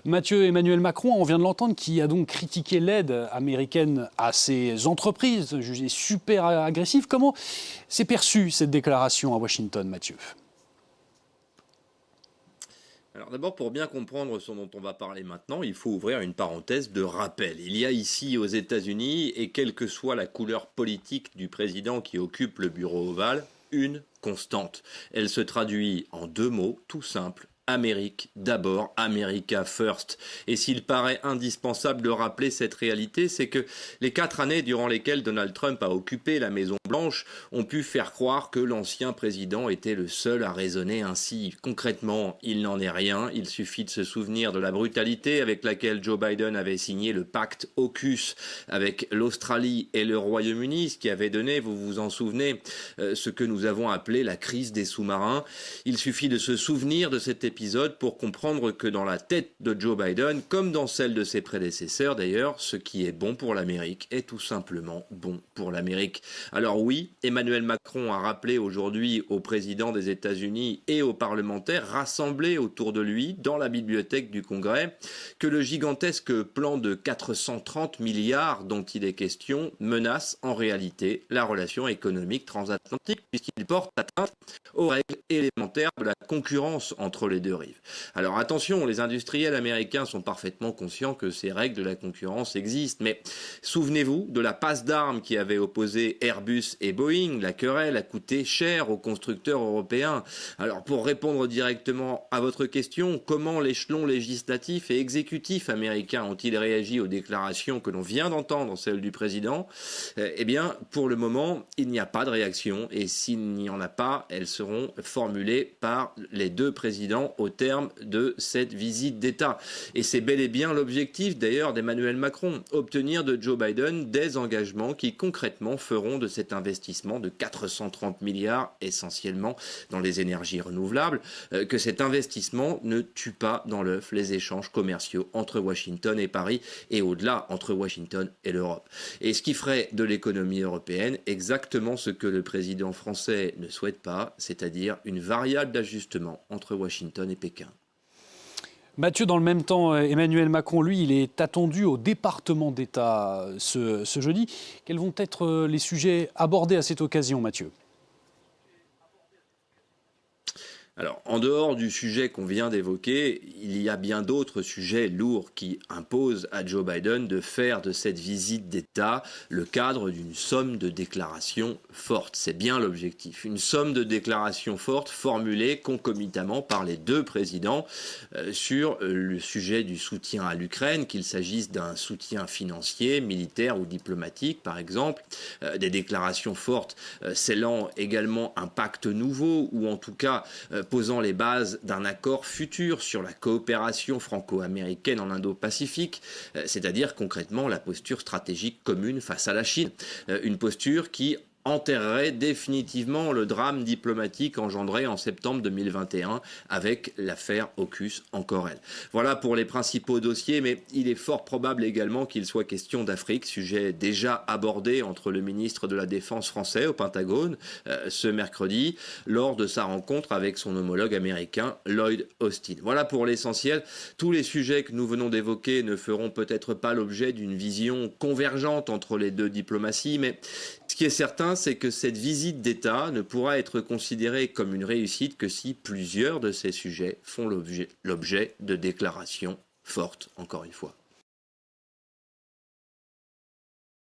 Mathieu, Emmanuel Macron, on vient de l'entendre, qui a donc critiqué l'aide américaine à ses entreprises, jugée super agressive. Comment s'est perçue cette déclaration à Washington, Mathieu ? Alors d'abord, pour bien comprendre ce dont on va parler maintenant, il faut ouvrir une parenthèse de rappel. Il y a ici aux États-Unis, et quelle que soit la couleur politique du président qui occupe le bureau ovale, une constante. Elle se traduit en deux mots tout simples. Amérique d'abord, America first. Et s'il paraît indispensable de rappeler cette réalité, c'est que les 4 années durant lesquelles Donald Trump a occupé la Maison-Blanche ont pu faire croire que l'ancien président était le seul à raisonner ainsi. Concrètement, il n'en est rien. Il suffit de se souvenir de la brutalité avec laquelle Joe Biden avait signé le pacte AUKUS avec l'Australie et le Royaume-Uni, ce qui avait donné, vous vous en souvenez, ce que nous avons appelé la crise des sous-marins. Il suffit de se souvenir de cet épisode pour comprendre que dans la tête de Joe Biden, comme dans celle de ses prédécesseurs d'ailleurs, ce qui est bon pour l'Amérique est tout simplement bon pour l'Amérique. Alors oui, Emmanuel Macron a rappelé aujourd'hui au président des États-Unis et aux parlementaires rassemblés autour de lui dans la bibliothèque du Congrès que le gigantesque plan de 430 milliards dont il est question menace en réalité la relation économique transatlantique puisqu'il porte atteinte aux règles élémentaires de la concurrence entre les deux rives. Alors attention, les industriels américains sont parfaitement conscients que ces règles de la concurrence existent, mais souvenez-vous de la passe d'armes qui avait opposé Airbus et Boeing. La querelle a coûté cher aux constructeurs européens. Alors pour répondre directement à votre question, comment l'échelon législatif et exécutif américain ont-ils réagi aux déclarations que l'on vient d'entendre, celles du président ? Eh bien, pour le moment, il n'y a pas de réaction, et s'il n'y en a pas, elles seront formulées par les deux présidents au terme de cette visite d'État. Et c'est bel et bien l'objectif d'ailleurs d'Emmanuel Macron, obtenir de Joe Biden des engagements qui concrètement feront de cet investissement de 430 milliards, essentiellement dans les énergies renouvelables, que cet investissement ne tue pas dans l'œuf les échanges commerciaux entre Washington et Paris, et au-delà entre Washington et l'Europe. Et ce qui ferait de l'économie européenne exactement ce que le président français ne souhaite pas, c'est-à-dire une variable d'ajustement entre Washington et Pékin. Mathieu, dans le même temps, Emmanuel Macron, lui, il est attendu au département d'État ce jeudi. Quels vont être les sujets abordés à cette occasion, Mathieu ? Alors, en dehors du sujet qu'on vient d'évoquer, il y a bien d'autres sujets lourds qui imposent à Joe Biden de faire de cette visite d'État le cadre d'une somme de déclarations fortes. C'est bien l'objectif. Une somme de déclarations fortes formulée concomitamment par les deux présidents sur le sujet du soutien à l'Ukraine, qu'il s'agisse d'un soutien financier, militaire ou diplomatique, par exemple. Des déclarations fortes scellant également un pacte nouveau ou en tout cas posant les bases d'un accord futur sur la coopération franco-américaine en Indo-Pacifique, c'est-à-dire concrètement la posture stratégique commune face à la Chine. Une posture qui enterrerait définitivement le drame diplomatique engendré en septembre 2021 avec l'affaire AUKUS encore elle. Voilà pour les principaux dossiers, mais il est fort probable également qu'il soit question d'Afrique, sujet déjà abordé entre le ministre de la Défense français au Pentagone ce mercredi, lors de sa rencontre avec son homologue américain Lloyd Austin. Voilà pour l'essentiel. Tous les sujets que nous venons d'évoquer ne feront peut-être pas l'objet d'une vision convergente entre les deux diplomaties, mais ce qui est certain, c'est que cette visite d'État ne pourra être considérée comme une réussite que si plusieurs de ces sujets font l'objet de déclarations fortes, encore une fois.